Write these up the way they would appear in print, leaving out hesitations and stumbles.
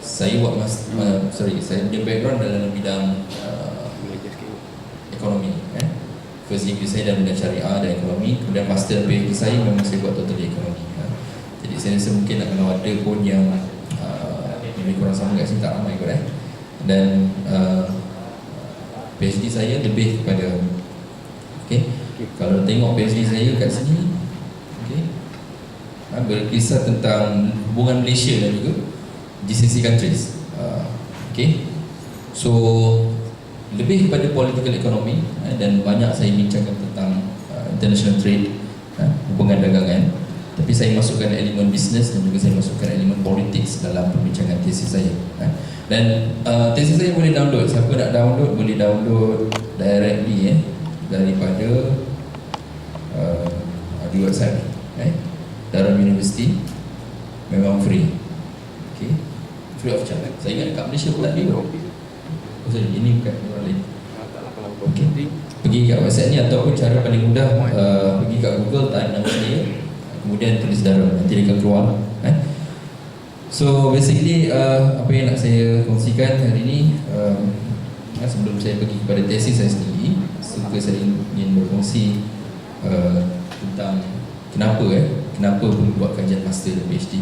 saya buat saya punya background dalam bidang ekonomi. First degree saya dalam bidang syariah dan ekonomi, kemudian master PhD saya memang saya buat totally ekonomi. Jadi saya rasa mungkin kalau ada pun yang lebih kurang sama kat sini tak ramai kot. Dan PhD saya lebih kepada kalau tengok PhD saya kat sini berkisar tentang hubungan Malaysia dan juga GCC countries. So lebih kepada political economy dan banyak saya bincangkan tentang international trade, hubungan dagangan. Tapi saya masukkan elemen bisnes dan juga saya masukkan elemen politik dalam perbincangan tesis saya. Dan tesis saya boleh download. Siapa nak download boleh download directly daripada di website Darul University. Memang free. Free of charge. Saya ingat kat Malaysia pun tak ada. Sorry, ini bukan orang lain. Pergi kat website ni ataupun cara paling mudah pergi kat Google, type nama saya, kemudian tulis Darul, nanti dia akan keluar. So basically apa yang nak saya kongsikan hari ini, sebelum saya pergi kepada tesis saya sendiri, saya ingin berkongsi tentang kenapa perlu buat kajian master dan PhD.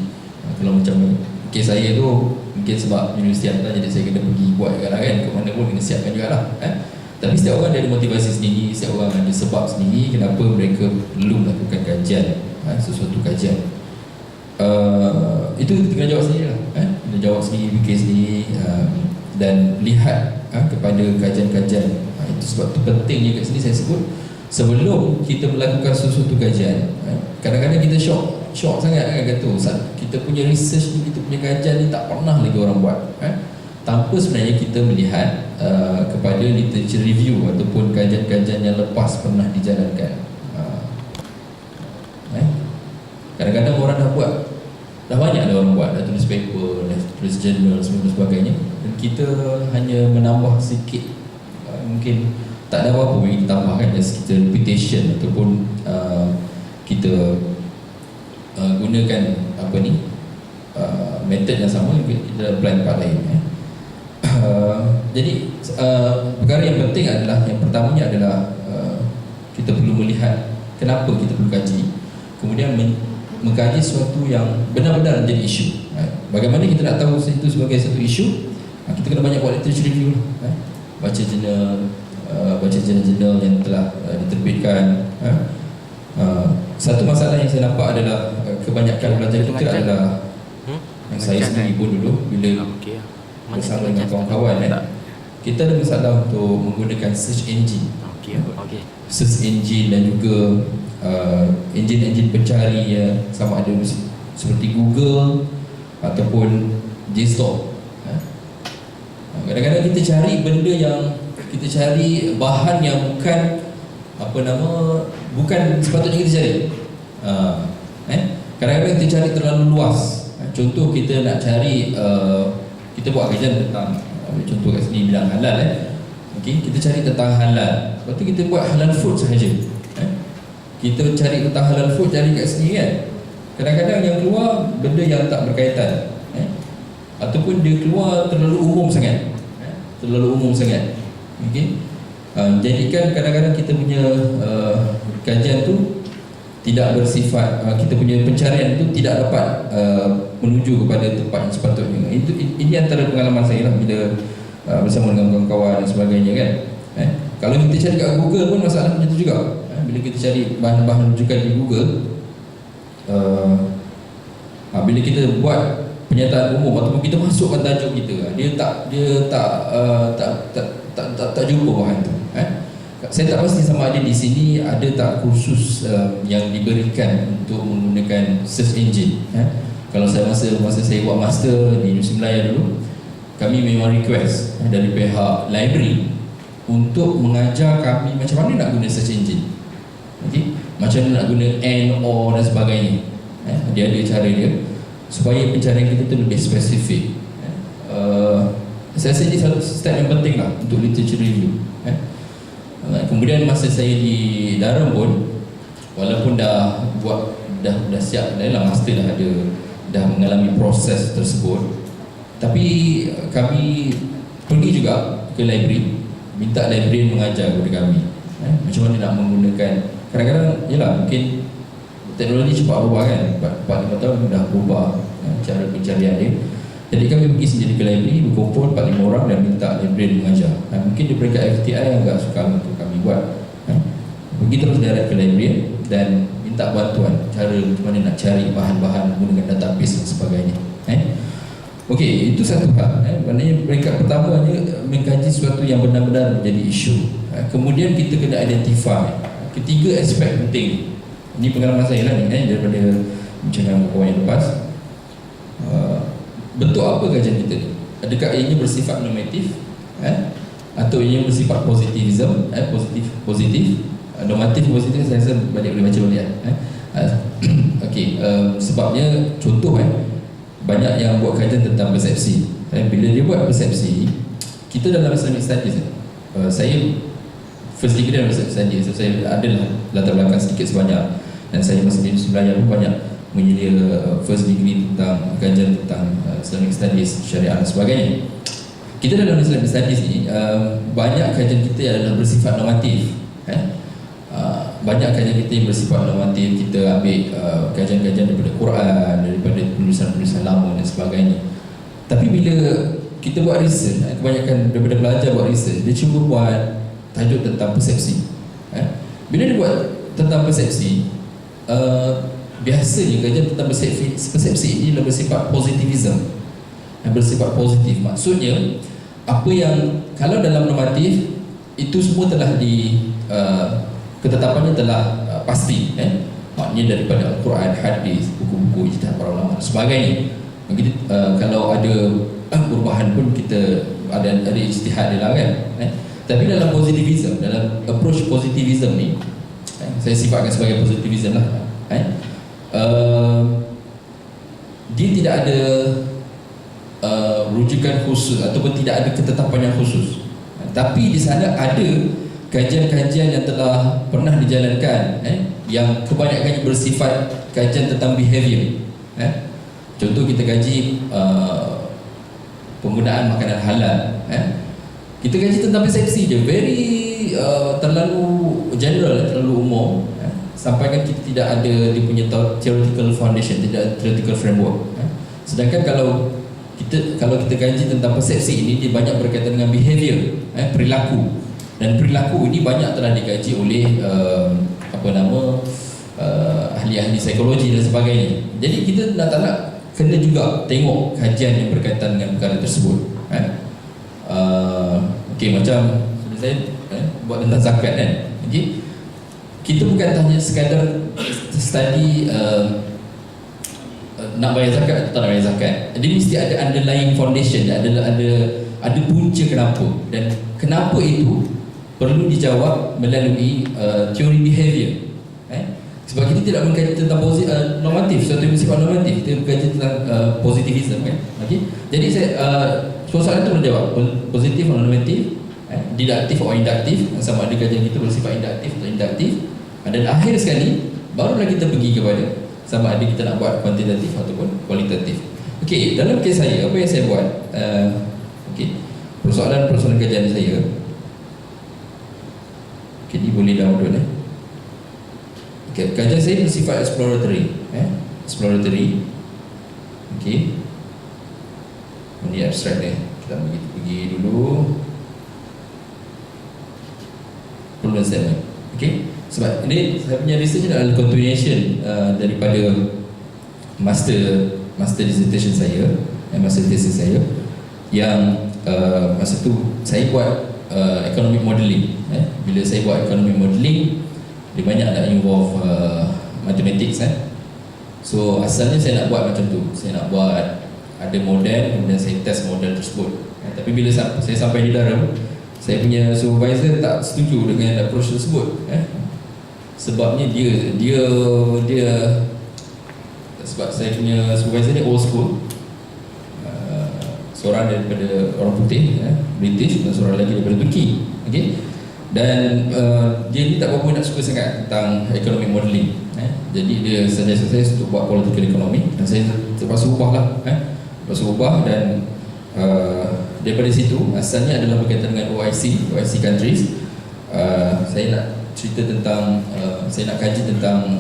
Kalau macam kes saya tu mungkin sebab universiti hantar, jadi saya kena pergi buat juga lah kan, ke mana pun kena siapkan juga lah. Tapi setiap orang ada motivasi sendiri, setiap orang ada sebab sendiri kenapa mereka perlu melakukan kajian, sesuatu kajian. Itu kita kena jawab sendiri lah, kena jawab sendiri, fikir sendiri, dan lihat kepada kajian-kajian. Itu sebab tu pentingnya kat sini saya sebut, sebelum kita melakukan sesuatu kajian, kadang-kadang kita shock sangat kan, kata kita punya research ni, kita punya kajian ni tak pernah lagi orang buat, tanpa sebenarnya kita melihat kepada literature review ataupun kajian-kajian yang lepas pernah dijalankan. Kadang-kadang orang dah buat, dah banyak dah orang buat, dah tulis paper, dah tulis journal dan sebagainya, dan kita hanya menambah sikit, mungkin tak ada apa-apa yang kita tambahkan, just kita repetition ataupun kita gunakan method yang sama dalam plan tempat lain. Jadi perkara yang penting adalah, yang pertamanya adalah kita perlu melihat kenapa kita perlu kaji, kemudian mengkaji sesuatu yang benar-benar menjadi isu. Bagaimana kita nak tahu itu sebagai satu isu? Kita kena banyak buat literature review, baca jurnal yang telah diterbitkan. Satu masalah yang saya nampak adalah kebanyakan pelajar kita adalah saya sendiri pun dulu bila bersama dengan kawan-kawan, kita ada masalah untuk menggunakan search engine. Search engine dan juga engine pencari sama ada seperti Google ataupun JSTOR. Kadang-kadang kita cari benda yang, kita cari bahan yang bukan sepatutnya kita cari. Kadang-kadang kita cari terlalu luas. Contoh kita nak cari, kita buat kajian tentang, contoh kat sini bilang halal, kita cari tentang halal, lepas tu kita buat halal food sahaja. Kita cari tentang halal food, cari kat sini kan, kadang-kadang yang keluar benda yang tak berkaitan, ataupun dia keluar terlalu umum sangat. Jadikan kadang-kadang kita punya kajian tu tidak bersifat, kita punya pencarian itu tidak dapat menuju kepada tempat yang sepatutnya. Ini antara pengalaman saya lah bila bersama dengan kawan-kawan dan sebagainya kan. Kalau kita cari kat Google pun masalah macam tu juga. Bila kita cari bahan-bahan rujukan di Google, bila kita buat pernyataan umum ataupun kita masukkan tajuk kita, dia tak jumpa bahan tu. Saya tak pasti sama ada di sini ada tak kursus yang diberikan untuk menggunakan search engine. Kalau saya masa saya buat master di Universiti Malaya dulu, kami memang request dari pihak library untuk mengajar kami macam mana nak guna search engine. Macam mana nak guna and, or dan sebagainya. Dia ada cara dia supaya pencarian kita tu lebih spesifik. Saya rasa ini satu step yang penting lah untuk literature review. Kemudian masa saya di Darul pun, walaupun dah siap, dah master dah mengalami proses tersebut, Tapi kami pergi juga ke library, minta librarian mengajar kepada kami macam mana nak menggunakan. Kadang-kadang yalah, mungkin teknologi cepat berubah kan, 4-5 tahun dah berubah cara pencarian dia. Jadi kami pergi sendiri ke library, berkumpul 4-5 orang dan minta librarian mengajar. Mungkin di peringkat FTI yang agak sukar untuk kami buat. Pergi terus direct ke librarian dan minta bantuan cara macam mana nak cari bahan-bahan menggunakan database dan sebagainya. Okey, itu satu hal. Maknanya peringkat pertamanya mengkaji sesuatu yang benar-benar menjadi isu. Kemudian kita kena identify ketiga aspek penting. Ini pengalaman saya lah ni daripada bincang kawan yang lepas. Bentuk apa kajian kita ni? Adakah ianya bersifat normatif atau ianya bersifat positivism, positif, normatif, positif saya rasa banyak boleh baca balik. Okey, sebabnya contoh banyak yang buat kajian tentang persepsi. Bila dia buat persepsi, kita dalam Islamic Studies, saya first degree dalam Islamic Studies, so saya ada latar belakang sedikit sebanyak, dan saya masa di Sebelah pun banyak menyedia first degree tentang kajian tentang Islamic Studies, syariah dan sebagainya. Kita dalam Islamic Studies ni banyak kajian kita yang adalah bersifat normatif. Banyak kajian kita yang bersifat normatif. Kita ambil kajian-kajian daripada Quran, daripada penulisan-penulisan lama dan sebagainya. Tapi bila kita buat research, kebanyakan daripada pelajar buat research, dia cuba buat tajuk tentang persepsi. Bila dia buat tentang persepsi, biasanya kajian tentang persepsi ini adalah bersifat positivism, bersifat positif. Maksudnya apa yang kalau dalam normatif itu semua telah ketetapannya telah pasti, maknanya daripada Al-Quran, hadis, buku-buku ijtihad para ulama dan sebagainya. Begitu, kalau ada perubahan pun kita ada ijtihad dia lah kan. Tapi dalam positivism, dalam approach positivism ni, saya sifatkan sebagai positivism lah, dia tidak ada rujukan khusus ataupun tidak ada ketetapan yang khusus. Tapi di sana ada kajian-kajian yang telah pernah dijalankan, yang kebanyakannya bersifat kajian tentang behavior. Contoh kita kaji penggunaan makanan halal. Kita kaji tentang persepsi je, very terlalu general, terlalu umum, sampaikan kita tidak ada dia punya theoretical foundation, tidak ada theoretical framework. Sedangkan kalau kita kaji tentang persepsi ini, dia banyak berkaitan dengan behavior, perilaku. Dan perilaku ini banyak telah dikaji oleh ahli-ahli psikologi dan sebagainya. Jadi kita tak nak kena juga tengok kajian yang berkaitan dengan perkara tersebut. Okey, macam saya buat tentang zakat kan. Okey, kita bukan hanya sekadar study nak bayar zakat atau tak nak bayar zakat. Dia mesti ada underlying foundation, ada punca kenapa, dan kenapa itu perlu dijawab melalui teori behavior. Sebab kita tidak mengkaji tentang normatif, sesuatu yang bersifat normatif, kita mengkaji tentang positivism kan. Okay? Jadi saya soalan itu menjawab positif atau normatif, didaktif atau induktif, sama ada kajian kita bersifat induktif atau induktif, dan akhir sekali barulah kita pergi kepada sama ada kita nak buat kuantitatif ataupun kualitatif. Okey, dalam kes saya, apa yang saya buat? Persoalan kajian saya. Okey, ni boleh download Okay, kajian saya bersifat exploratory. Exploratory. Okey. Ini abstract ni. Kita pergi dulu. Problem statement. Okey. Sebab ini saya punya research adalah continuation daripada master dissertation saya, master thesis saya, yang masa tu saya buat economic modelling. Bila saya buat economic modelling, dia banyak nak involve mathematics. So asalnya saya nak buat macam tu. Saya nak buat ada model, kemudian saya test model tersebut. Tapi bila saya sampai di Durham, saya punya supervisor tak setuju dengan approach tersebut. Sebabnya dia sebab saya punya supervisor ni old school, seorang daripada orang putih, British, dan seorang lagi daripada Turki. Okay? Dan dia ni tak berapa nak suka sangat tentang economic modelling. Jadi dia suggest saya untuk buat political economy, dan saya terpaksa ubah lah. Terpaksa ubah, dan daripada situ asalnya adalah berkaitan dengan OIC countries. Saya nak cerita tentang saya nak kaji tentang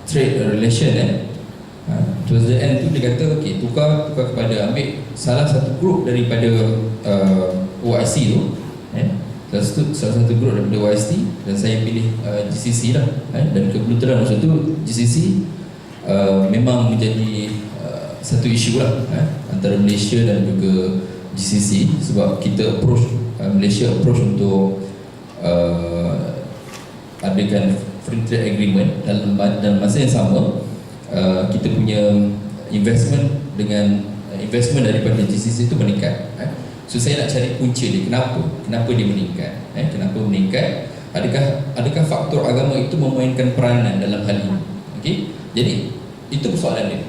trade relation. Towards the end tu dia kata okey, tukar kepada ambil salah satu group daripada OIC tu, salah satu group daripada OIC, dan saya pilih GCC lah, dan kebetulan masa tu GCC memang menjadi satu isu lah antara Malaysia dan juga GCC, sebab kita Malaysia approach untuk adakan free trade agreement. Dalam masa yang sama kita punya investment daripada GCC itu meningkat. So saya nak cari punca dia, kenapa dia meningkat, kenapa meningkat, adakah faktor agama itu memainkan peranan dalam hal ini. Okey, jadi itu persoalan dia.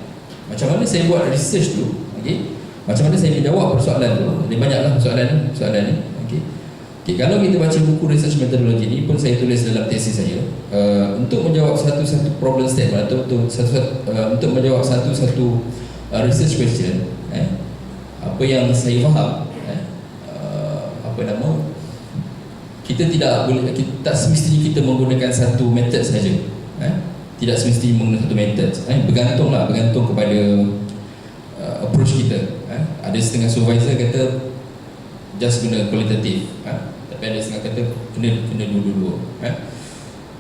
Macam mana saya buat research tu, okey, macam mana saya menjawab persoalan tu. Ada banyaklah persoalan ni. Okey, kalau kita baca buku research methodology ni pun saya tulis dalam tesis saya, untuk menjawab satu-satu problem statement atau untuk menjawab satu-satu research question, apa yang saya faham, kita tak semestinya kita menggunakan satu method saja. Tidak semestinya menggunakan satu method. Bergantung kepada approach kita. Ada setengah supervisor kata just guna kualitatif, tapi ada setengah kata kena dua-dua.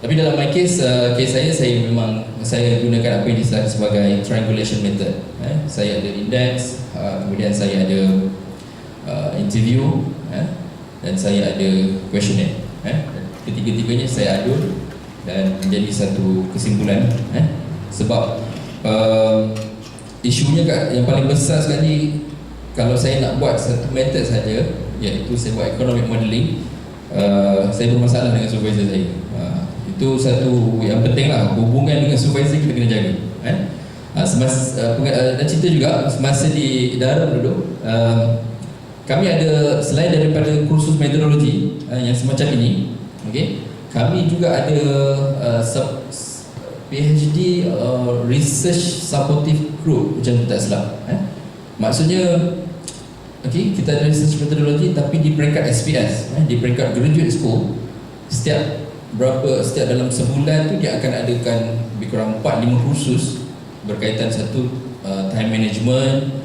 Tapi dalam my case, saya gunakan apa yang disebut sebagai triangulation method. Saya ada index, kemudian saya ada interview, dan saya ada questionnaire. Ketiga-tiganya saya adun dan menjadi satu kesimpulan. Sebab isunya yang paling besar sekali, kalau saya nak buat satu method saja, iaitu saya buat economic modelling, saya bermasalah dengan supervisor saya. Itu satu yang penting lah, hubungan dengan supervisor kita kena jaga. Dan cerita juga semasa di Daram dulu, kami ada, selain daripada kursus metodologi yang semacam ini, okay, kami juga ada PhD research supportive group, macam tu tak silap. Maksudnya, okay, kita ada research methodology tapi di peringkat SPS, di peringkat graduate school, setiap dalam sebulan tu dia akan adakan lebih kurang 4-5 kursus berkaitan satu time management,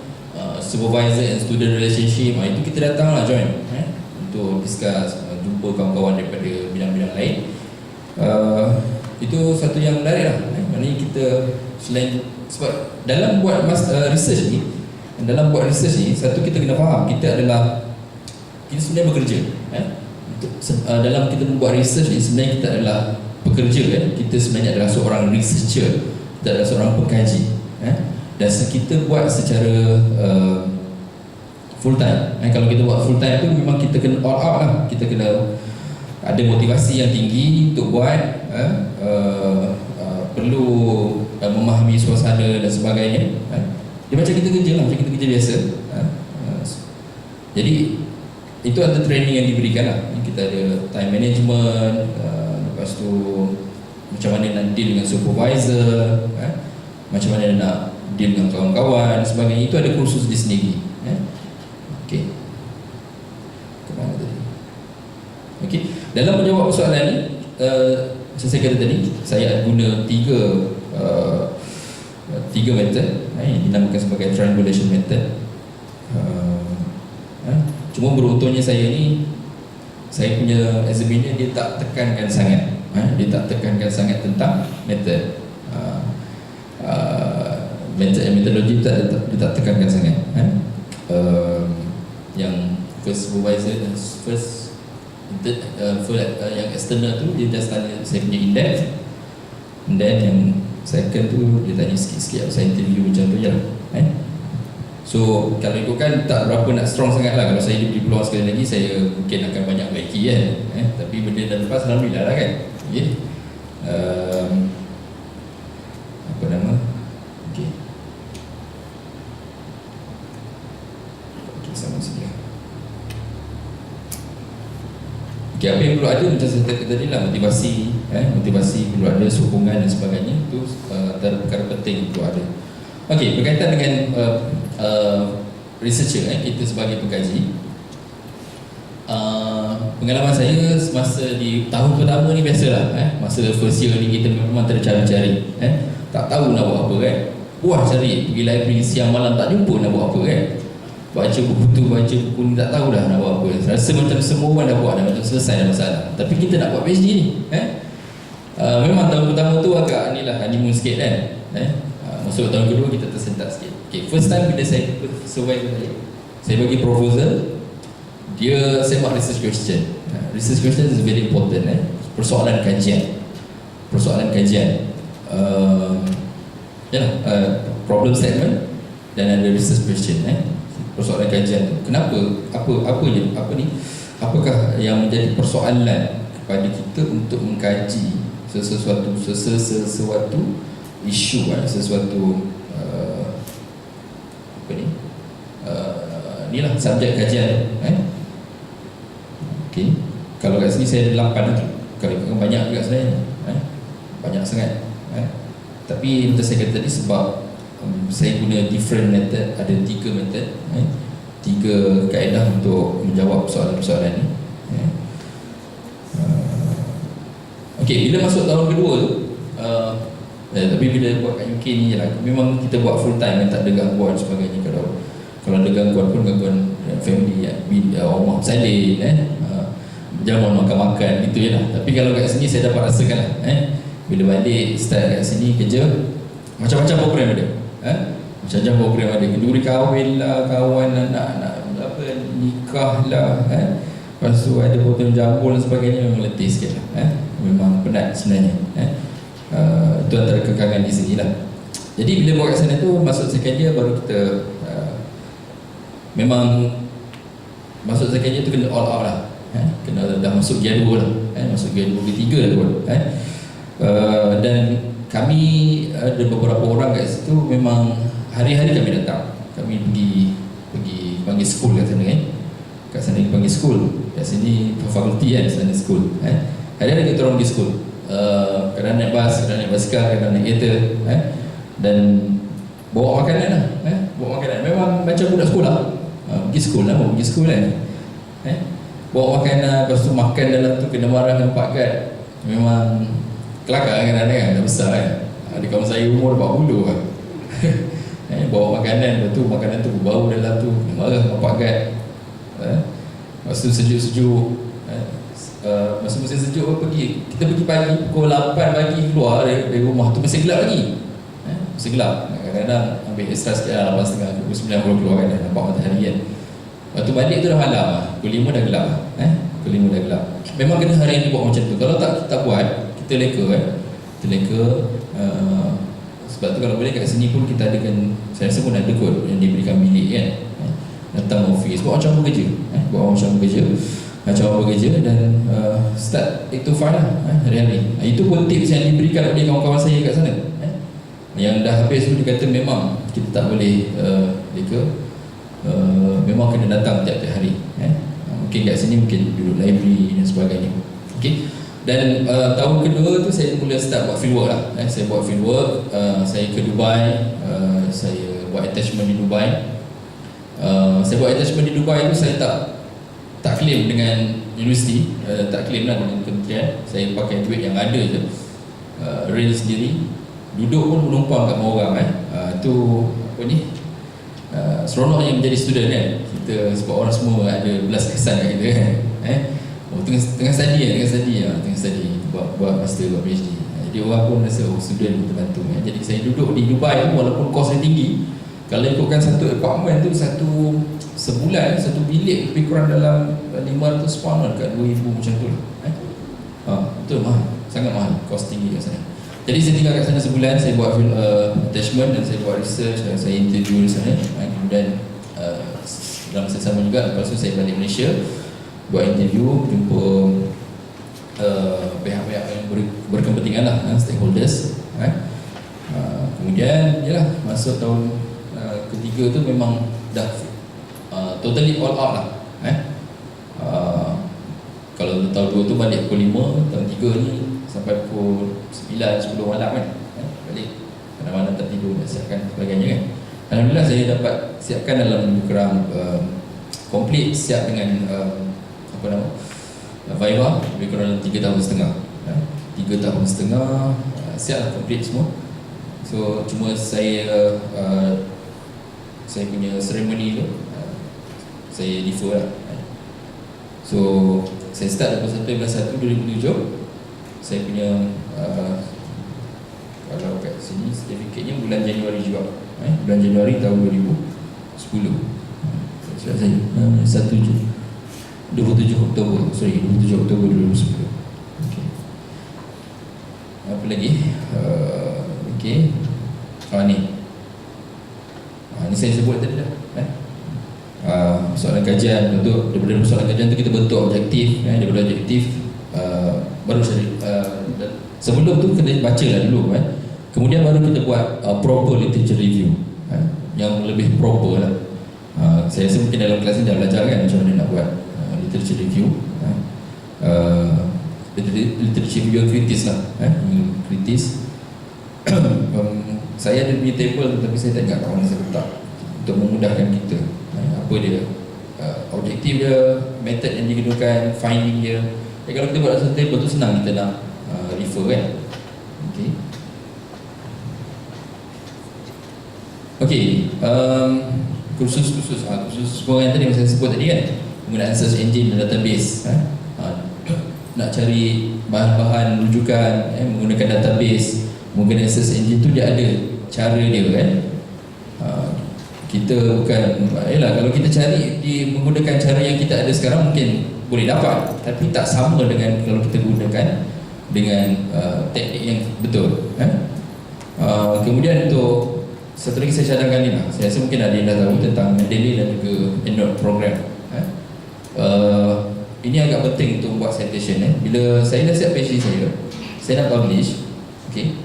supervisor and student relationship. Itu kita datanglah join untuk discuss, jumpa kawan-kawan daripada bidang-bidang lain. Itu satu yang menarik lah. Maknanya kita selain, sebab dalam buat research ni, satu kita kena faham, kita sebenarnya bekerja. Dalam kita membuat research ni, sebenarnya kita adalah pekerja. Kita sebenarnya adalah seorang researcher, kita adalah seorang pengkaji. Dan kita buat secara full time. Kalau kita buat full time tu memang kita kena all out lah. Kita kena ada motivasi yang tinggi untuk buat, perlu memahami suasana dan sebagainya. Dia macam kita kerja lah, macam kita kerja biasa. Jadi itu ada training yang diberikan lah. Kita ada time management, lepas tu macam mana nak deal dengan supervisor, macam mana nak deal dengan kawan-kawan dan sebagainya. Itu ada kursus di sendiri. Okey, kemana tadi? Okey, dalam menjawab persoalan ni, macam saya kata tadi, saya guna tiga method yang dinamakan sebagai triangulation method. Cuma beruntungnya saya punya examiner dia tak tekankan sangat, tentang method, metodologi dia tak tekankan sangat. Yang first supervisor dan yang external tu dia just tanya saya punya index, and then yang second tu dia tanya sikit-sikit, saya interview macam tu je lah. So kalau ikutkan tak berapa nak strong sangat lah. Kalau saya diberi peluang sekali lagi, saya mungkin akan banyak baiki kan. Tapi benda dah lepas, alhamdulillah lah kan. Okay. Apa nama? Okay, sama sikit. Okay, apa yang perlu ada macam saya kata tadi lah, motivasi perlu ada, sokongan dan sebagainya. Itu antara perkara penting perlu ada. Okey, berkaitan dengan researcher, kita sebagai pengkaji, pengalaman saya masa di tahun pertama ni biasalah, masa first year ni kita memang tercari-cari, tak tahu nak buat apa kan. Puas cari, pergi library siang malam tak jumpa nak buat apa kan. Baca buku tu, baca buku ni tak tahu dah nak buat apa. Rasa macam semua orang dah buat dah, macam selesai dah masalah. Tapi kita nak buat PhD ni, memang tahun pertama tu agak ni lah, honeymoon sikit kan. Masuk tahun kedua kita tersentak sikit. Okay, first time bila saya survey tadi, saya bagi proposal, saya buat research question. Research question is very important. Persoalan kajian, problem statement dan ada research question. Persoalan kajian tu, kenapa, apakah yang menjadi persoalan kepada kita untuk mengkaji sesuatu isu, sesuatu inilah subjek kajian. Okay. Kalau kat sini saya ada 8 lagi. Kalau banyak juga sebenarnya, banyak sangat. Tapi macam saya kata tadi, sebab saya guna different method, ada 3 method, 3 kaedah untuk menjawab soalan-soalan ni. Okey, bila masuk tahun kedua tu, tapi bila buat kat UK ni lah, memang kita buat full time, tak ada gangguan sebagainya. Kalau ada gangguan pun gangguan family, rumah salin, jangan makan-makan gitu je lah. Tapi kalau kat sini saya dapat rasakan lah, bila balik start kat sini kerja, macam-macam program ada, macam-macam program ada. Kenduri kahwin lah, kawan nak apa, nikah lah, lepas tu ada potong jambul dan sebagainya. Memang letih sikit lah, memang penat sebenarnya. Itu antara kekangan di sini lah. Jadi bila buat kat sana tu, masuk second year baru kita memang masuk second year tu kena all out lah, kena dah masuk gear 2 lah, masuk gear 2 ke 3 lah pun. Dan kami ada beberapa orang kat situ, memang hari-hari kami datang. Kami pergi panggil school kat sana kat sana panggil school, kat sini fakulti sana school. Hari-hari kita orang pergi school, kadang naik bas, kadang naik basikal, kadang naik kereta, dan bawa makanan lah, bawa makanan. Memang macam budak sekolah, pergi sekolah lah, pergi sekolah kan. Bawa makanan, lepas tu makan dalam tu kena marah dengan Pak Gad. Memang kelakar kan, dah besar kan. Ada kawan saya umur 40 kan. Bawa makanan, lepas tu makanan tu berbau dalam tu, marah dengan Pak Gad. Lepas tu sejuk-sejuk, masa musim sejuk kita pergi pagi, pukul 8 pagi keluar dari rumah tu masih gelap lagi. Masih gelap, kadang-kadang ambil extra sikit lah, 8.30, pukul 9 baru keluar kan, nampak matahari kan. Lepas tu balik tu dah malam lah, pukul 5 dah gelap. Pukul 5 dah gelap. Memang kena hari ni buat macam tu. Kalau tak kita buat, kita leka kita leka. Sebab tu kalau boleh kat sini pun kita adakan, saya rasa pun ada kot yang diberikan bilik kan, datang office, buat macam bekerja, macam bekerja dan start 8 to 5 lah, hari-hari. Itu pun tips yang diberikan oleh kawan-kawan saya kat sana. Yang dah habis tu dia kata memang kita tak boleh leka, memang kena datang tiap-tiap hari. Mungkin kat sini mungkin duduk library dan sebagainya. Okay. Dan tahun kedua tu saya mula start buat fieldwork lah. Saya buat fieldwork, saya ke Dubai, saya buat attachment di Dubai. Saya buat attachment di Dubai tu saya tak claim dengan universiti, tak claim lah dengan kementerian. Saya pakai duit yang ada je, rent sendiri, duduk pun menumpang kat orang tu apa ni, seronoknya menjadi student kan. Kita sebab orang semua ada belas kesan kat kita kan. Tengah study buat master, buat PhD. Jadi orang pun rasa student terbantu. Jadi saya duduk di Dubai tu, walaupun kos dia tinggi, kalau ikutkan satu apartment tu, sebulan satu bilik lebih kurang dalam 500 pound lah, dekat 2000 macam tu lah. Betul, mahal, sangat mahal, kos tinggi kat sana. Jadi saya tinggal kat sana sebulan, saya buat attachment dan saya buat research dan saya interview di sana. Kemudian dalam masa sama juga, lepas tu saya balik Malaysia, buat interview, jumpa pihak-pihak yang berkepentingan lah, stakeholders. Kemudian yalah, masuk tahun ketiga tu memang dah totally all out lah. Kalau tahun 2 tu balik pukul 5, tahun 3 ni sampai pukul 9, 10 malam kan, balik, kadang-kadang tak tidur, nak siapkan sebagainya kan. Alhamdulillah saya dapat siapkan dalam lebih kurang komplit, siap dengan Viva lebih kurang 3 tahun setengah. 3 tahun setengah siap komplit semua. So cuma saya punya seremoni tu saya defer lah. So saya start 21/1/2007. Saya punya kalau kat sini sertifikatnya bulan Januari juga, bulan Januari tahun 2010. Saya 27 Oktober 2010. Okay. Apa lagi? Okay. Ni saya sebut tadi dah. Soalan kajian, untuk daripada soalan kajian tu kita bentuk objektif, daripada objektif baru sebelum tu kena baca lah dulu, kemudian baru kita buat proper literature review, yang lebih proper lah. Saya rasa mungkin dalam kelas ni dah belajar kan macam mana nak buat literature review, literature review kritis lah, kritis. Saya ada punya table tapi saya tak ingat kat mana saya letak untuk memudahkan kita. Apa dia, objektif dia, method yang digunakan, finding dia. Kalau kita buat satu table tu senang kita nak refer kan. Okey, kursus semua yang tadi yang saya sebut tadi kan, penggunaan search engine dan database, nak cari bahan-bahan rujukan, menggunakan database, menggunakan search engine tu dia ada cara dia kan. Kita bukan, kalau kita cari menggunakan cara yang kita ada sekarang mungkin boleh dapat, tapi tak sama dengan kalau kita gunakan dengan teknik yang betul. Kemudian untuk satu lagi saya cadangkan ni lah, saya rasa mungkin ada yang dah tahu tentang Mendeley dan juga EndNote program. Ini agak penting untuk buat citation. Bila saya dah siap PhD saya nak publish. Okay.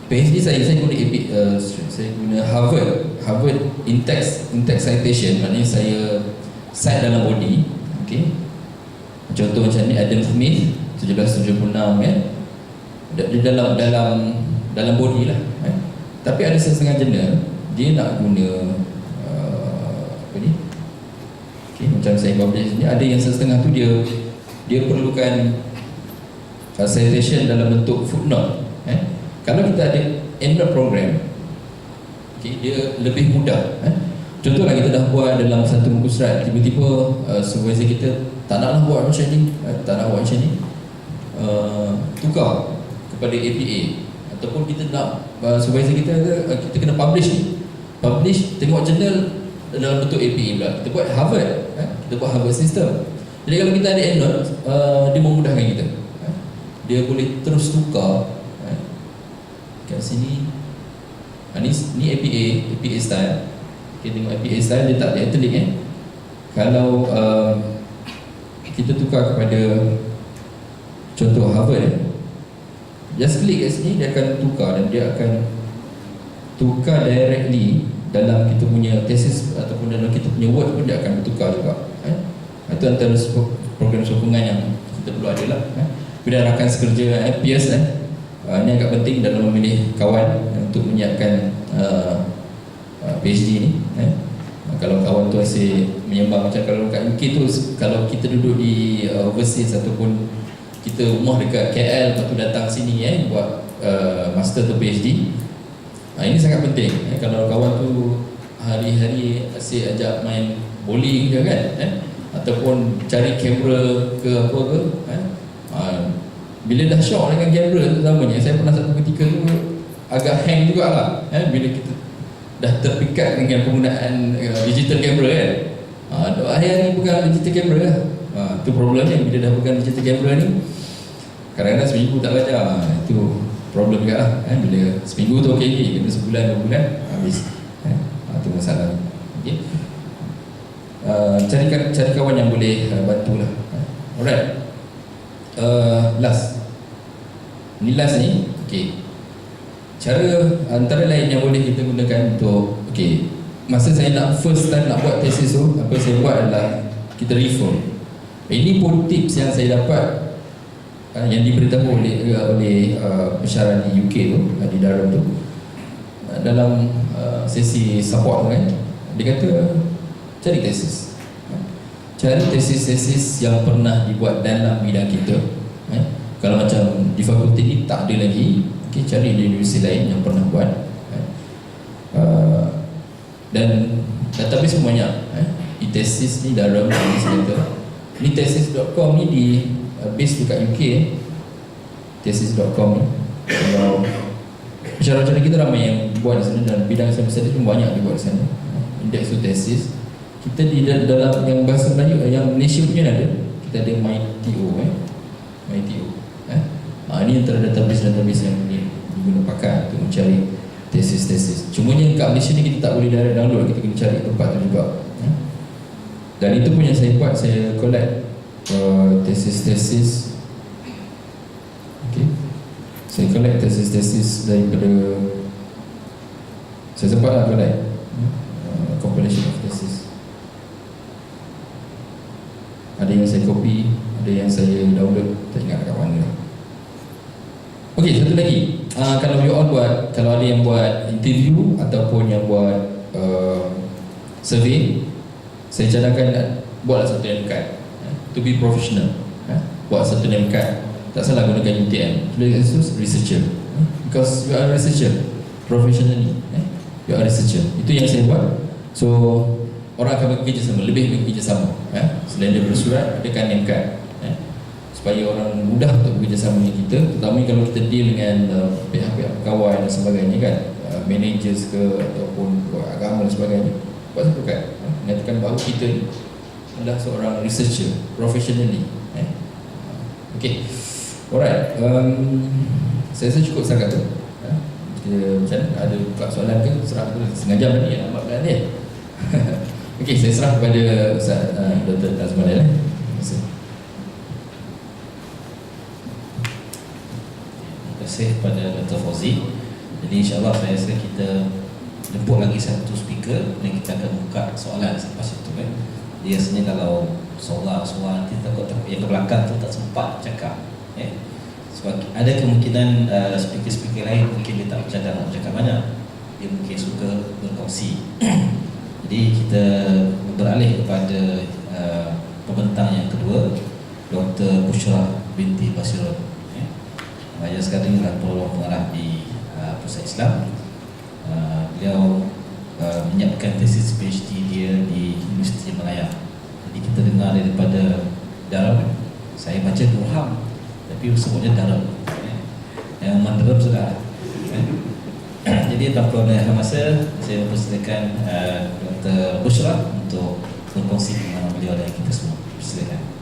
PhD saya guna saya guna Harvard in-text citation, maknanya saya cite dalam body. Okay. Contoh macam ni, Adam Smith 1776 kan, dia dalam body lah. Tapi ada setengah jurnal dia nak guna apa ni? Okay, macam saya publish ni, ada yang setengah tu dia perlukan citation dalam bentuk footnote. Kalau kita ada EndNote program, okay, dia lebih mudah. Contohlah kita dah buat dalam satu muka surat, tiba-tiba supervisor kita tak naklah buat macam ni, tukar kepada APA, ataupun kita nak supervisor kita kena publish tengok jurnal dalam bentuk APA pula, kita buat Harvard, kita buat Harvard system. Jadi kalau kita ada EndNote, dia memudahkan kita, dia boleh terus tukar. Kat sini ni APA style. Kita tengok APA style, dia tak ada etalik Kalau kita tukar kepada contoh Harvard, just klik kat sini, dia akan tukar, dan dia akan tukar directly dalam kita punya thesis ataupun dalam kita punya word pun dia akan bertukar juga. Itu antara program sokongan yang kita perlu ada lah. Kemudian rakan sekerja peers ini agak penting dalam memilih kawan untuk menyiapkan PhD ni. Kalau kawan tu asyik menyembang, macam kalau kat UK tu, kalau kita duduk di overseas ataupun kita rumah dekat KL, lepas tu datang sini buat master atau PhD, ini sangat penting. Kalau kawan tu hari-hari asyik ajak main bowling je kan, ataupun cari kamera ke apa ke, bila dah shock dengan kamera terutamanya, saya pernah satu ketika tu agak hang jugalah bila kita dah terpikat dengan penggunaan digital camera kan. Hari-hari pegang digital camera tu problemnya. Bila dah pegang digital camera ni, kadang-kadang seminggu tak belajar, itu problem juga lah. Bila seminggu tu okey, kena sebulan 2 bulan habis, itu masalah. Okay. Cari kawan yang boleh bantulah. Alright. Last ni okey. Cara antara lain yang boleh kita gunakan untuk, okey, masa saya nak first time nak buat tesis tu, apa saya buat adalah kita refer. Ini pun tips yang saya dapat, yang diberitahu oleh pensyarah di UK tu, di Durham tu. dalam sesi support kan, dia kata cari tesis, cari tesis-tesis yang pernah dibuat dalam bidang kita. Kalau macam di fakulti ni tak ada lagi, okay, cari di universiti lain yang pernah buat. Dan database pun banyak. E-tesis ni dalam ni tesis.com ni di base dekat UK. Tesis.com ni, kalau bicara-bicara kita ramai yang buat di sana, dan bidang sains pun banyak dibuat di sana. Indeks tu tesis. Kita di dalam yang bahasa Melayu, yang Malaysia punya ada, kita ada MyTO. MyTO. Ini antara database yang diguna pakai untuk mencari tesis-tesis. Cuma yang kat Malaysia ni kita tak boleh direct download, kita kena cari tempat tu juga. Dan itu pun yang saya buat, saya collect tesis-tesis. Okay. Saya collect tesis-tesis daripada, saya sempatlah collect compilation of tesis. Ada yang saya copy, ada yang saya download, tak ingat kat mana. Okey, satu lagi. Kalau you all buat, kalau ada yang buat interview ataupun yang buat survey, saya cadangkan buatlah satu name card, to be professional. Buat satu name card, tak salah gunakan UTM, tulis researcher, because you are a researcher professionally. You are a researcher. Itu yang saya buat. So orang akan bekerja sama, lebih bekerja sama. Selain daripada surat, adakan name card, supaya orang mudah untuk bekerja sama dengan kita, terutama kalau kita deal dengan pihak-pihak kawan dan sebagainya kan, managers ke ataupun agama dan sebagainya. Buat satu kan, menyatakan bahawa kita adalah seorang researcher professionally. Okay, alright. Saya rasa cukup sangat tu. Macam ada buka soalan ke? Serah tu setengah jam tadi nak buat dia. Okay, saya serah kepada Ustaz Dr. Nazmal. Terima kasih. Terima kasih kepada Dr. Fauzi. Jadi insyaAllah saya rasa kita jemput lagi satu speaker dan kita akan buka soalan selepas itu kan. Jadi rasanya kalau soalan nanti takut yang ke belakang tu tak sempat cakap. Sebab ada kemungkinan speaker-speaker lain mungkin dia tak bercakap nak bercakap banyak, dia mungkin suka berkongsi. Jadi kita beralih kepada pembentang yang kedua, Dr. Bushra binti Basirun. Beliau sekarang adalah penolong pengarah di Pusat Islam. Beliau menyiapkan tesis PhD dia di Universiti Malaya. Jadi kita dengar daripada Darul. Saya baca Durham, tapi sebutnya Darul. Yang Mandarin sudah. Jadi tanpa melengahkan masa, saya mempersilakan Dr. Bushra untuk berkongsi dengan beliau dan kita semua. Silakan.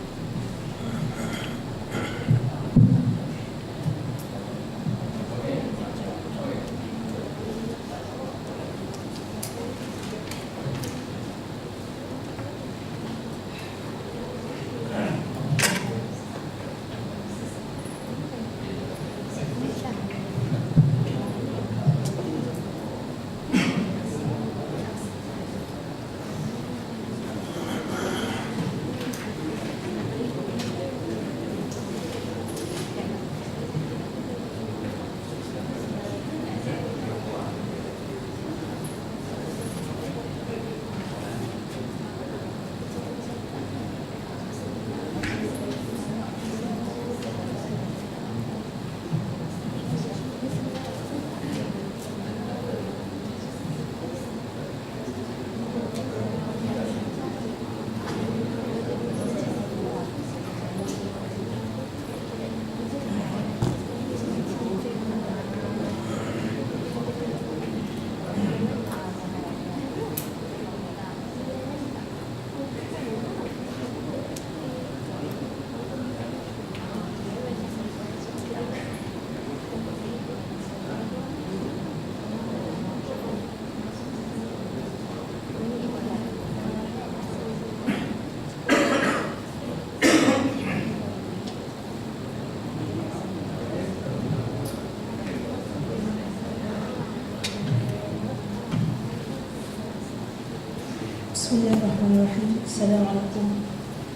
Bismillahirrahmanirrahim. Assalamualaikum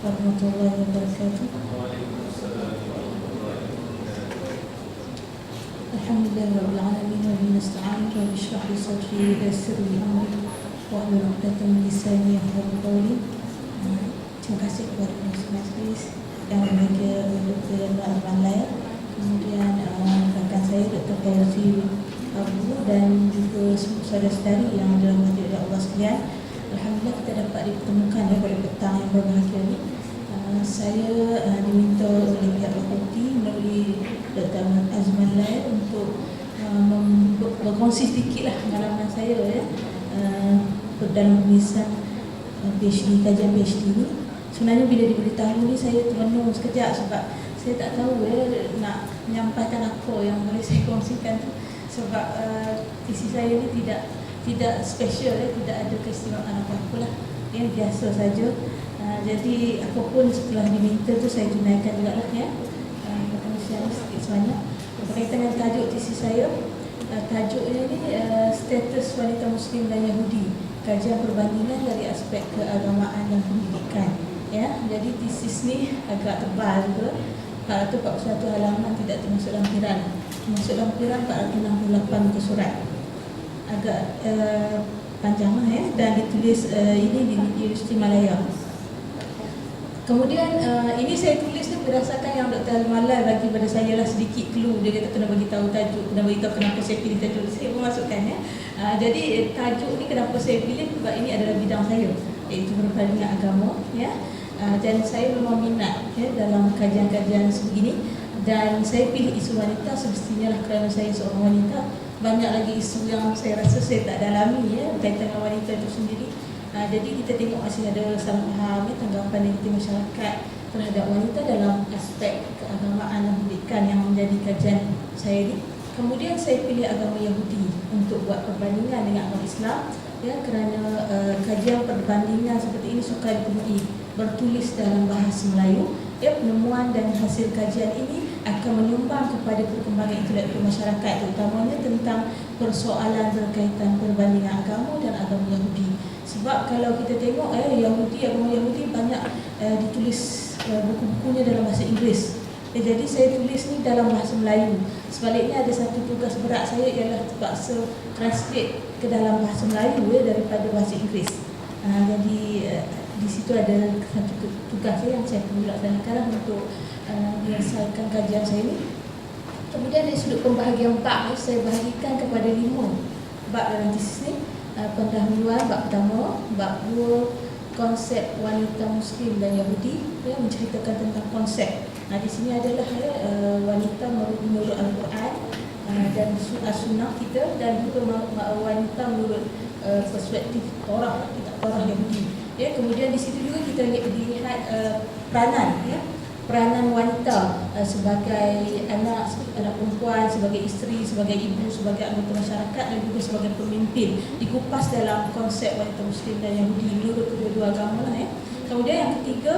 warahmatullahi wabarakatuh. Alhamdulillahirabbil alamin wa bihi nasta'in wa bishrah li sadri wa yassir li amri wa hlul 'uqdatam min lisani yafqahu qawli. Terima kasih kepada Mas yang berbahagia Dr. Azman Lair, kemudian rakan saya Dr. Fauzi Abu dan juga saudara-saudari yang dirahmati oleh Allah sekalian. Alhamdulillah kita dapat dipertemukan pada petang yang berbahagia ini. Saya diminta oleh pihak fakulti melalui Dr. Azman Lair untuk berkongsi sedikitlah pengalaman saya dalam penulisan PhD, kajian PhD ini. Sebenarnya bila diberitahu ni saya termenung sekejap sebab saya tak tahu nak menyampaikan apa yang boleh saya kongsikan tu. Sebab tesis saya ni tidak special, tidak ada keistimewaan apa-apa lah, yang biasa saja. Jadi apapun setelah diminta tu saya tunaikan juga lah ya. Perkongsian sedikit sebanyak berkaitan dengan tajuk tesis saya. Tajuknya ni status wanita Muslim dan Yahudi, kajian perbandingan dari aspek keagamaan dan pendidikan. Ya, jadi tesis ni agak tebal ke, 441 halaman tidak termasuk lampiran. Termasuk lampiran 468 muka surat. Agak panjang lah ya, dan ditulis ini di Universiti Malaya. Kemudian ini saya tulis ni berdasarkan yang Dr. Malai bagi pada saya lah sedikit clue. Dia kata kena bagi tahu tajuk, kena bagi tahu kenapa saya pilih tajuk. Saya pun masukkan ya. Jadi tajuk ni kenapa saya pilih sebab ini adalah bidang saya, iaitu perbandingan agama ya. Dan saya memang minat ya, dalam kajian-kajian sebegini. Dan saya pilih isu wanita semestinya lah kerana saya seorang wanita. Banyak lagi isu yang saya rasa saya tak dalami ya, berkaitan dengan wanita itu sendiri. Jadi kita tengok masih ada salah faham ya, tanggapan negatif masyarakat terhadap wanita dalam aspek keagamaan dan pendidikan yang menjadi kajian saya ni. Kemudian saya pilih agama Yahudi untuk buat perbandingan dengan agama Islam ya, kerana kajian perbandingan seperti ini sukar ditemui bertulis dalam bahasa Melayu ya. Penemuan dan hasil kajian ini akan menyumbang kepada perkembangan intelektual masyarakat, terutamanya tentang persoalan berkaitan perbandingan agama dan agama Yahudi. Sebab kalau kita tengok Yahudi, agama Yahudi banyak ditulis buku-bukunya dalam bahasa Inggeris. Jadi saya tulis ni dalam bahasa Melayu. Sebaliknya ada satu tugas berat saya ialah terpaksa translate ke dalam bahasa Melayu daripada bahasa Inggeris. Jadi di situ ada satu tugas saya yang saya perlu laksanakan untuk menyelesaikan kajian saya ini. Kemudian dari sudut pembahagian bab saya bahagikan kepada 5 bab dalam tesis ni. Pendahuluan bab pertama, bab 2 konsep wanita Muslim dan Yahudi yang menceritakan tentang konsep. Di sini adalah wanita menurut Al-Quran dan sunnah kita, dan juga wanita menurut perspektif Torah, kitab Torah Yahudi. Ya, kemudian di situ juga kita lihat peranan ya, peranan wanita sebagai anak perempuan, sebagai isteri, sebagai ibu, sebagai anggota masyarakat dan juga sebagai pemimpin dikupas dalam konsep wanita Muslim dan Yahudi menurut kedua-dua agama lah ya. Kemudian yang ketiga,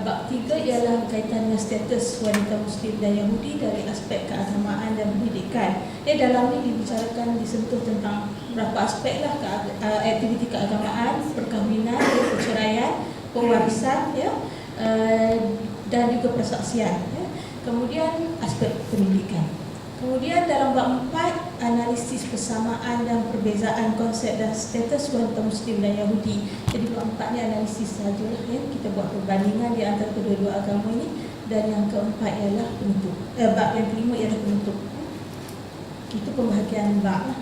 bab 3 ialah berkaitan dengan status wanita Muslim dan Yahudi dari aspek keagamaan dan pendidikan. Dalam ini dibicarakan, disentuh tentang beberapa aspek lah, aktiviti keagamaan, perkahwinan, perceraian, pewarisan ya, dan juga persaksian ya. Kemudian aspek pendidikan. Kemudian dalam bab 4, analisis persamaan dan perbezaan konsep dan status wanita Muslim dan Yahudi. Jadi bab 4 ni analisis sahajalah ya, kita buat perbandingan di antara kedua-dua agama ini. Dan yang keempat ialah penutup. Bab yang kelima ialah penutup. Itu pembahagian bab lah.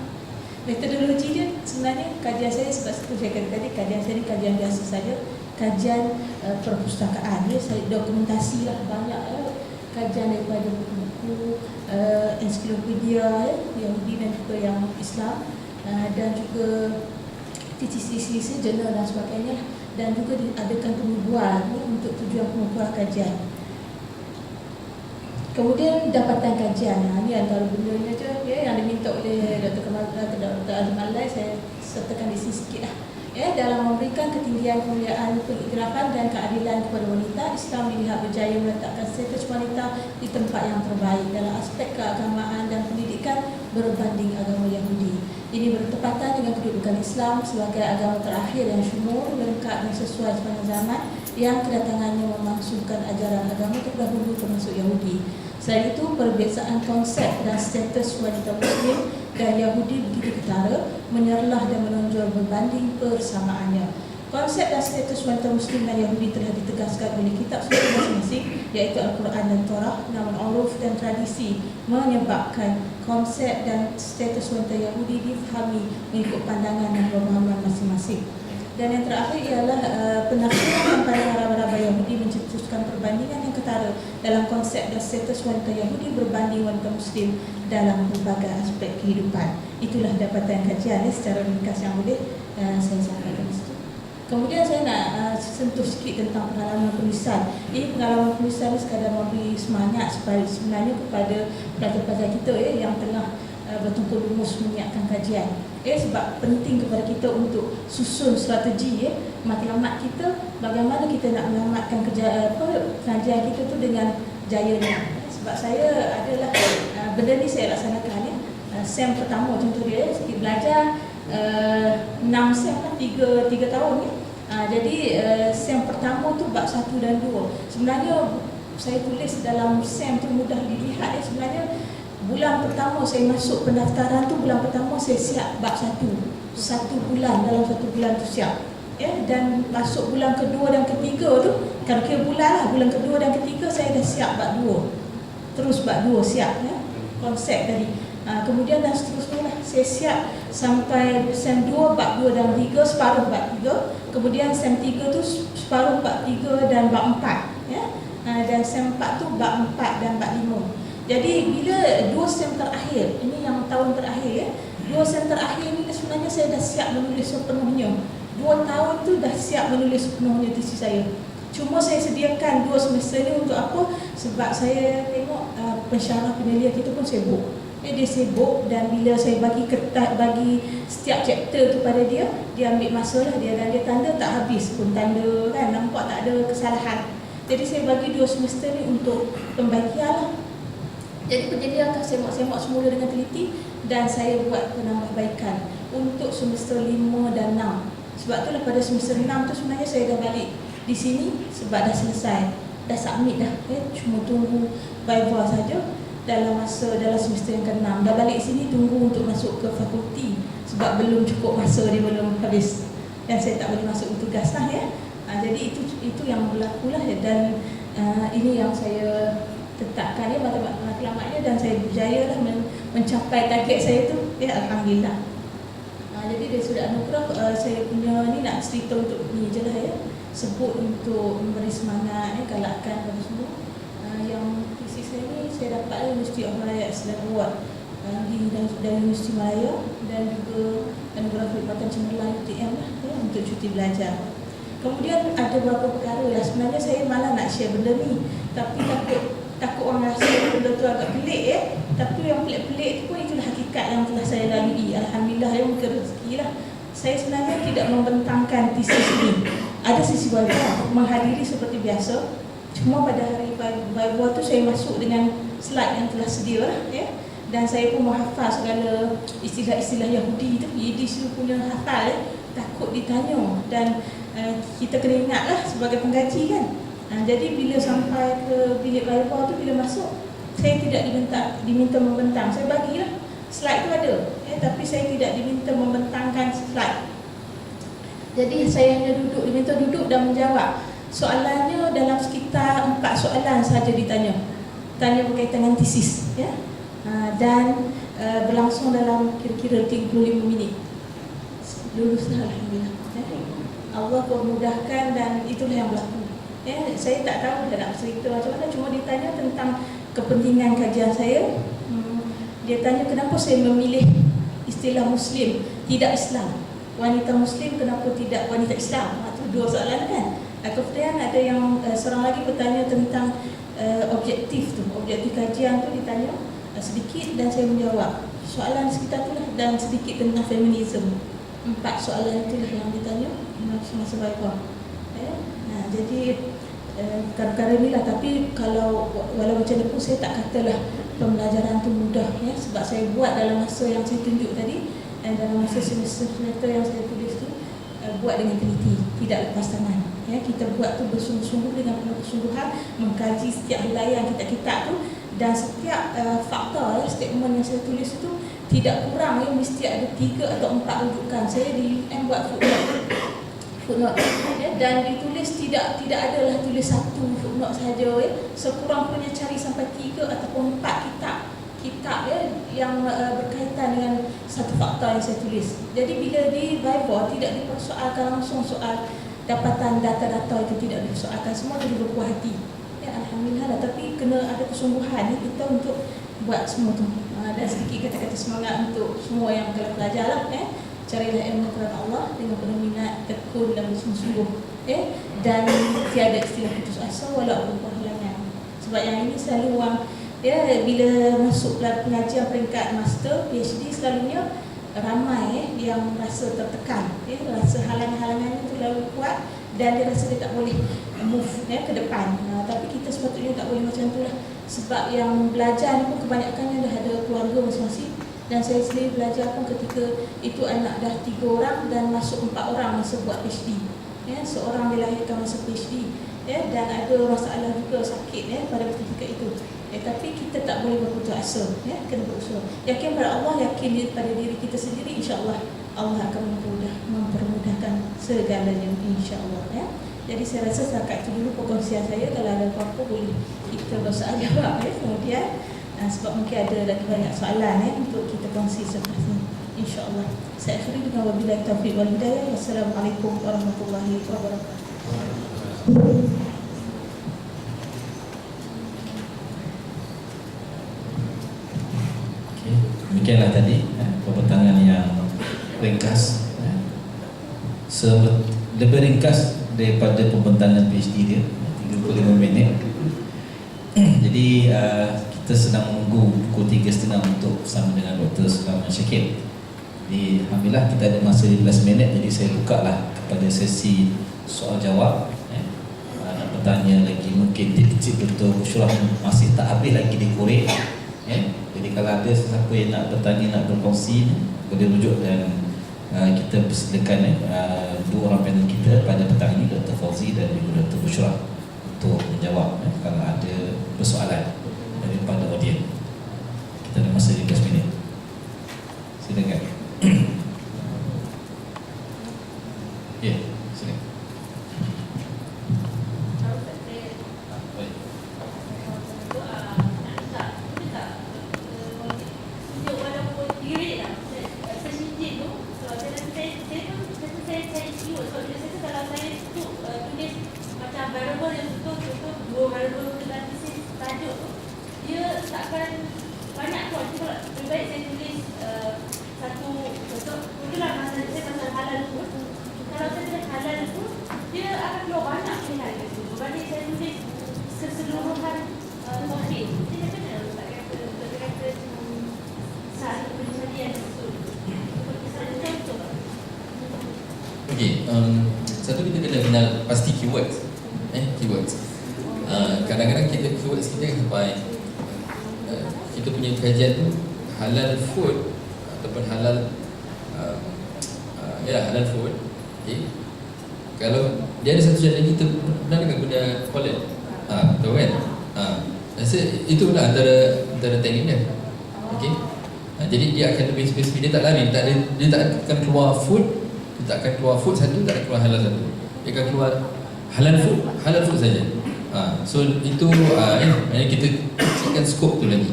Metodologi dia sebenarnya kajian saya, sebab itu saya kata tadi kajian saya ni kajian biasa saja, kajian perpustakaan ya, saya dokumentasi lah banyak ya, kajian daripada buku-buku ensiklopedia Yahudi dan juga yang Islam, dan juga tesis-tesis, jurnal dan sebagainya, dan juga diadakan penguburan ya, untuk tujuan pengukuran kajian. Kemudian dapatan kajian, ini antara benda je ya, yang diminta oleh Dr. Azman Lair, saya sertakan di sini sikit lah. Ya, dalam memberikan ketinggian kemuliaan, pengiktirafan dan keadilan kepada wanita, Islam dilihat berjaya meletakkan status wanita di tempat yang terbaik dalam aspek keagamaan dan pendidikan berbanding agama Yahudi. Ini bertepatan dengan kedudukan Islam sebagai agama terakhir yang syumur, lengkap dan sesuai sepanjang zaman, yang kedatangannya memaksudkan ajaran agama terdahulu termasuk Yahudi. Selain itu, perbezaan konsep dan status wanita Muslim dan Yahudi begitu ketara, menyerlah dan menonjol berbanding persamaannya. Konsep dan status wanita Muslim dan Yahudi telah ditegaskan oleh kitab suci masing-masing, iaitu Al-Quran dan Torah. Namun uruf dan tradisi menyebabkan konsep dan status wanita Yahudi difahami mengikut pandangan dan pemahaman masing-masing. Dan yang terakhir ialah penafsiran pada raba-raba Yahudi mencetuskan perbandingan yang ketara dalam konsep dan status wanita Yahudi berbanding wanita Muslim dalam berbagai aspek kehidupan. Itulah dapatan kajian secara ringkas yang boleh saya sampaikan di situ. Kemudian saya nak sentuh sikit tentang pengalaman penulisan. Ini pengalaman penulisan sekadar memberi semangat supaya sebenarnya kepada pelajar-pelajar kita yang tengah betul-betul rumus menyiapkan kajian. Sebab penting kepada kita untuk susun strategi matlamat kita, bagaimana kita nak melamatkan kajian kita tu dengan jayanya. Sebab saya adalah benda ni saya laksanakan SEM pertama contoh dia, sikit belajar 6 SEM lah, 3 tahun ni. Jadi SEM pertama tu bab 1 dan 2. Sebenarnya saya tulis dalam SEM tu mudah dilihat sebenarnya bulan pertama saya masuk pendaftaran tu, bulan pertama saya siap bab 1. 1 bulan, dalam 1 bulan tu siap. Dan masuk bulan kedua dan ketiga tu, kalau kira bulan lah, bulan kedua dan ketiga saya dah siap bab 2. Terus bab 2 siap konsep tadi. Kemudian dan seterusnya lah, saya siap sampai SEM 2 bab 2 dan 3, separuh bab 3. Kemudian SEM 3 tu separuh bab 3 dan bab 4 dan SEM 4 tu bab 4 dan bab 5. Jadi bila 2 SEM terakhir, ini yang tahun terakhir 2 SEM terakhir ni sebenarnya saya dah siap menulis sepenuhnya. 2 tahun tu dah siap menulis sepenuhnya tesis saya. Cuma saya sediakan 2 semester ni untuk apa? Sebab saya tengok pensyarah penelia kita pun sibuk. Dia sibuk, dan bila saya bagi setiap chapter tu pada dia ambil masa lah dia, dan dia tanda tak habis pun, tanda kan, nampak tak ada kesalahan. Jadi saya bagi 2 semester ni untuk pembagian lah. Jadi penyedia akan semak-semak semula dengan teliti, dan saya buat penambahbaikan untuk semester 5 dan 6. Sebab tu lah pada semester 6 tu sebenarnya saya dah balik di sini sebab dah selesai, dah submit dah, cuma tunggu viva saja. Dalam semester yang ke-6 dah balik sini, tunggu untuk masuk ke fakulti sebab belum cukup masa, dia belum habis dan saya tak boleh masuk tugas lah jadi itu yang berlaku lah dan ini yang saya tetapkan matlamatnya, dan saya berjaya lah mencapai target saya tu alhamdulillah. Jadi dari sudut anugerah saya punya ni nak cerita untuk ni je lah sebut untuk memberi semangat galakkan pada semua. Yang tesis saya ni saya dapat University of Malaya Islam Award dari Universiti Malaya, dan juga anugerah Perkhidmatan Cemerlang UTM lah untuk cuti belajar. Kemudian ada beberapa perkara lah, sebenarnya saya malah nak share benda ni, tapi takut orang rasa benda tu agak pelik tapi yang pelik-pelik tu pun itulah hakikat yang telah saya lalui. Alhamdulillah mungkin rezeki lah. Saya sebenarnya tidak membentangkan tesis ini. Ada sisi viva, menghadiri seperti biasa. Cuma pada hari viva tu saya masuk dengan slide yang telah sedia lah dan saya pun menghafal segala istilah-istilah Yahudi tu, Yiddish tu punya hafal takut ditanya, dan kita kena ingat lah sebagai pengkaji kan. Jadi bila sampai ke bilik viva tu, bila masuk saya tidak diminta membentang. Saya bagilah slide tu ada tapi saya tidak diminta membentangkan slide. Jadi saya hanya diminta duduk dan menjawab. Soalannya dalam sekitar 4 soalan saja ditanya berkaitan dengan tesis dan berlangsung dalam kira-kira 35 minit. Luluslah alhamdulillah. Allah memudahkan, dan itulah yang berlaku. Saya tak tahu dah nak cerita macam mana, cuma ditanya tentang kepentingan kajian saya. Dia tanya kenapa saya memilih istilah Muslim, tidak Islam. Wanita Muslim, kenapa tidak wanita Islam? Itu 2 soalan kan. Kemudian ada yang seorang lagi bertanya tentang objektif kajian tu ditanya sedikit, dan saya menjawab soalan sekitar tu lah, dan sedikit tentang feminisme. 4 soalan itulah yang ditanya masa viva. Jadi perkara ni lah, tapi kalau walau macam mana pun saya tak katalah pembelajaran tu mudah sebab saya buat dalam masa yang saya tunjuk tadi dan dalam masa semester yang saya tulis tu buat dengan teliti, tidak lepas tangan. Ya, kita buat tu bersungguh-sungguh dengan penuh kesungguhan, mengkaji setiap helai yang kita kitab tu, dan setiap fakta statement yang saya tulis itu tidak kurang mesti ada 3 atau 4 rujukan. Saya di UM buat footnote ya, dan ditulis tidak adalah tulis satu footnote saja ya. Sekurang-kurangnya cari sampai 3 ataupun 4 kitab ya, yang berkaitan dengan satu fakta yang saya tulis. Jadi bila di Viva tidak dipersoalkan langsung soal dapatan data-data itu, tidak dipersoalkan, semua jadi berpuas hati ya, alhamdulillah. Tapi kena ada kesungguhan ya, kita untuk buat semua tu. Dan sedikit kata-kata semangat untuk semua yang telah belajar lah ya. Carilah ilmu kerana Allah dengan penuh minat, tekun dan bersungguh-sungguh ya. Dan tiada istilah putus asa walau berupa halangan. Sebab yang ini selalu orang ya, bila masuk pengajian peringkat master, PhD, selalunya ramai yang rasa tertekan ya, rasa halangan-halangan itu terlalu kuat dan dia rasa dia tak boleh move ya, ke depan. Tapi kita sepatutnya tak boleh macam tu lah. Sebab yang belajar ni pun kebanyakannya dah ada keluarga masing-masing. Dan saya sendiri belajar pun ketika itu anak dah 3 orang dan masuk 4 orang masa buat PhD ya, seorang dilahirkan masa PhD ya, dan ada masalah juga sakit ya pada ketika itu ya. Tapi kita tak boleh berputus asa ya, kena berusaha, yakin pada Allah, yakin pada diri kita sendiri, insya-Allah Allah akan mempermudahkan segalanya, insya-Allah ya. Jadi saya rasa setakat itu dulu perkongsian saya. Kalau ada apa-apa boleh kita bersoal jawab ya. Kemudian sebab mungkin ada lagi banyak soalan ya untuk kita kongsi selepas ini, insya-Allah. Saya akhiri dengan wabillahi taufiq wal hidayah. Wassalamualaikum warahmatullahi wabarakatuh. Okey, demikianlah tadi pembentangan yang ringkas, lebih ringkas daripada pembentangan PhD dia, 35 minit. Jadi kita sedang menunggu pukul 3.30 untuk bersama dengan Dr. Sulaiman Syakir. Jadi alhamdulillah kita ada masa 15 minit, jadi saya buka lah kepada sesi soal jawab. Nak bertanya lagi, mungkin titik Dr. Bushra masih tak habis lagi dikorek. Jadi kalau ada sesiapa yang nak bertanya, nak berkongsi, boleh rujuk dan kita persediakan 2 orang panel kita pada petang ini, Dr. Fauzi dan juga Dr. Bushra, untuk menjawab kalau ada persoalan daripada audiens. Kita ada masa 15 minit. Silakan. Ya, silakan. Satu, kita kena kenal pasti keywords. Keywords. Kadang-kadang keywords kita sampai kita punya kajian tu halal food ataupun halal halal food. Okay. Kalau dia ada satu channel, kita pernah dengar guna pollen. Tahu kan? Rasa itu pula antara teknik dia. Okay. Jadi dia akan lebih spesifik, dia tak lari, dia tak akan keluar food. Dia tak akan keluar food satu, tak akan keluar halal satu. Dia akan keluar halal food saja. So itu kita kecilkan skop tu lagi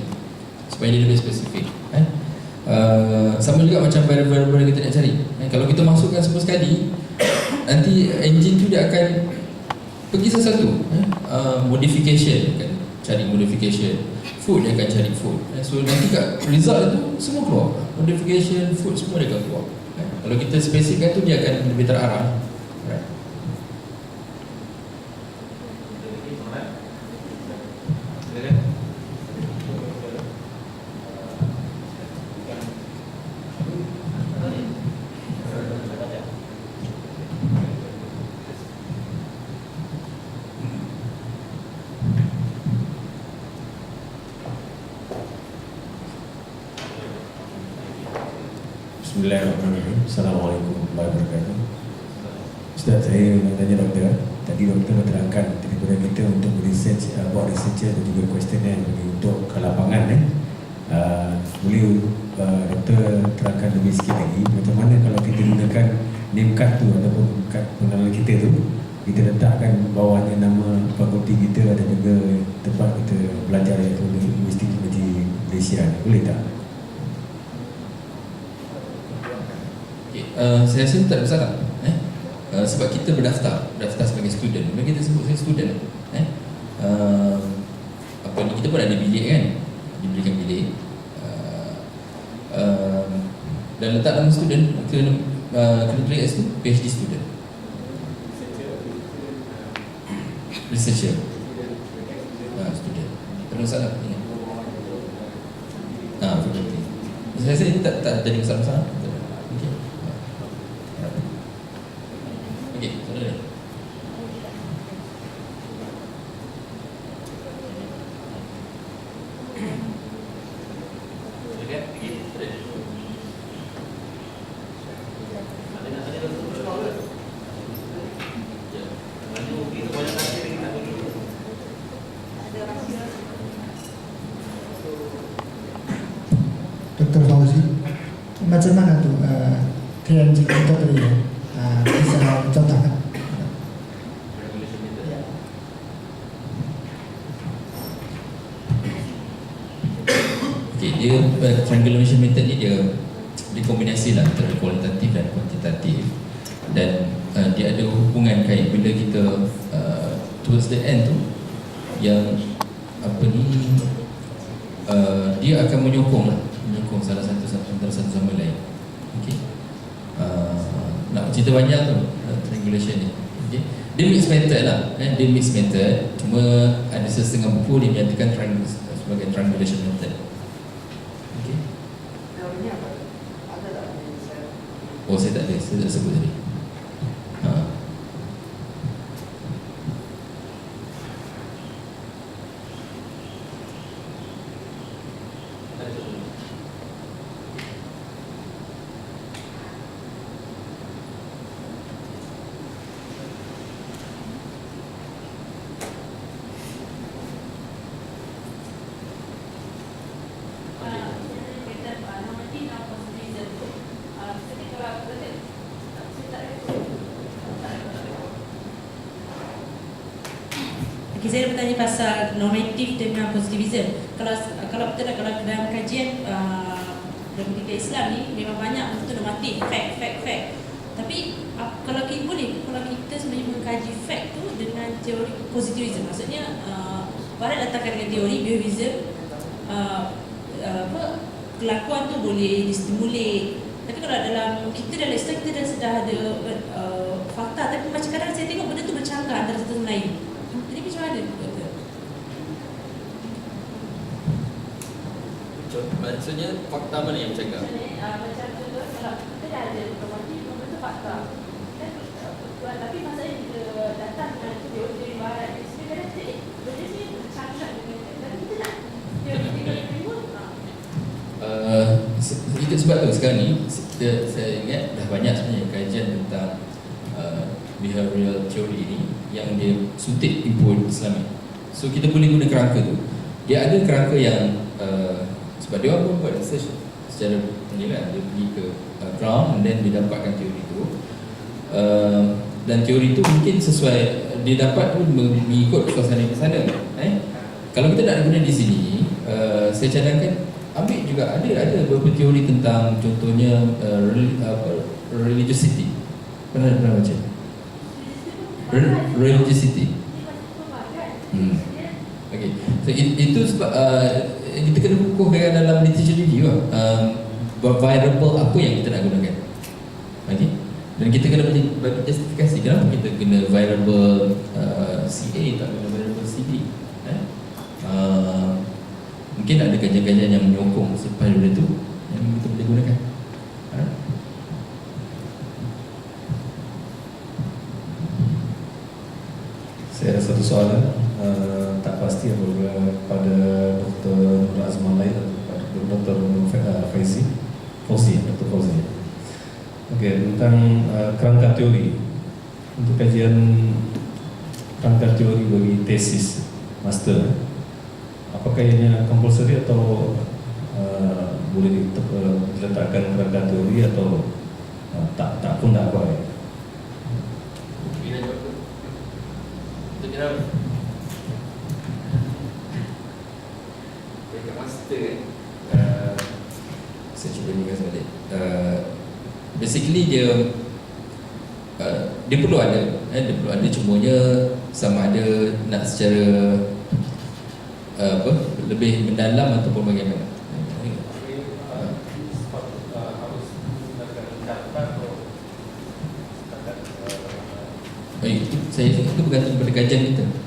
supaya dia lebih spesifik. Sama juga macam variable yang kita nak cari. Kalau kita masukkan semua sekali, nanti engine tu dia akan pergi satu-satu. Modification, akan cari modification. Food, dia akan cari food. So nanti kat result tu semua keluar. Modification, food, semua dia akan keluar. Kalau kita spesifikkan tu, dia akan lebih terarah. Right. Bismillahirrahmanirrahim. Assalamualaikum warahmatullahi wabarakatuh. Ustaz, saya nak tanya doktor. Tadi doktor menerangkan daripada kita untuk research, buat research dan juga questionnaire untuk ke lapangan. Boleh doktor terangkan lebih sikit lagi macam mana kalau kita gunakan name card tu ataupun kad pengenalan kita tu, kita letakkan bawahnya nama fakulti kita dan juga tempat kita belajar iaitu Universiti Teknologi Malaysia. Boleh tak? Saya rasa tak ada masalah. Sebab kita berdaftar sebagai student. Bila kita sebut saya student, apa ni, kita pun ada bilik kan, diberikan bilik, dan letak nama student kena tulis kat situ PhD student, researcher, student. Tak ada masalah ini. Fakulti. Saya rasa ini tak jadi masalah. Okey, soalan. Dr. Fauzi, macam mana tu trend kita tadi bisa contohkan? Okey, dia triangulation method ni dia kombinasi lah antara kualitatif dan kuantitatif, dan dia ada hubungan kait bila kita towards the end tu yang apa ni, dia akan menyokong salah satu antara satu sama lain. Okey, nak cerita banyak tu triangulation ni. Okey, dia mixed method lah, dia mixed method, cuma ada setengah buku dia menyatakan sebagai triangulation method. Okey, oh saya tak ada, saya tak sebut tadi. Okay, saya nak bertanya pasal normatif dengan positivism. Kalau betul lah, kalau dalam kajian dalam pendidikan Islam ni memang banyak betul normatif, fact. Tapi kalau kita boleh, kalau kita sebenarnya mengkaji fact tu dengan teori positivism, maksudnya Barat datangkan dengan teori behaviorism, kelakuan tu boleh distimulat. Tapi kalau dalam dalam Islam kita dah ada fakta, tapi macam kadang saya tengok benda tu bercanggah antara satu sama lain. Jadi macam mana doktor? Maksudnya fakta mana yang bercakap? Macam contoh, kalau kita dah ada normatif, benda tu fakta. Tapi masalahnya kita datang dengan teori Barat, sebenarnya benda ni bercanggah dengan, tapi kita nak teori itu sebab tu sekarang ni saya ingat dah banyak sebenarnya kajian tentang behavioral theory ni yang dia suntik input Islami. So kita boleh guna kerangka tu. Dia ada kerangka yang sebab dia orang pun buat research secara penilaian, dia pergi ke ground dan dia dapatkan teori tu, dan teori tu mungkin sesuai dia dapat pun mengikut suasana di sana. Kalau kita nak guna di sini, saya cadangkan ambil juga ada beberapa teori tentang contohnya religiosity. Pernah baca? Religiosity. Okay. So itu sebab kita kena kukuhkan dalam literature review variable apa yang kita nak gunakan. Okay. Dan kita kena bagi justifikasi kenapa kita guna variable CA tak guna variable CD. Mungkin ada kajian-kajian yang menyokong supaya benda tu yang kita boleh gunakan. Saya ada satu soalan tak pasti apabila pada Dr. Nur Azman lain atau pada Dr. Nur Fauzi, Dr. Fauzi. Okey, tentang kerangka teori. Untuk kajian kerangka teori bagi tesis master, apakah ianya compulsory atau boleh diletakkan kerangka teori atau tak pun tak apa? Bila jawab tu? Untuk jawab. Dekat master saya cuba ingat balik. Basically dia perlu ada, dia perlu ada, cumanya sama ada nak secara lebih mendalam ataupun bagaimana. Itu bergantung pada kajian kita.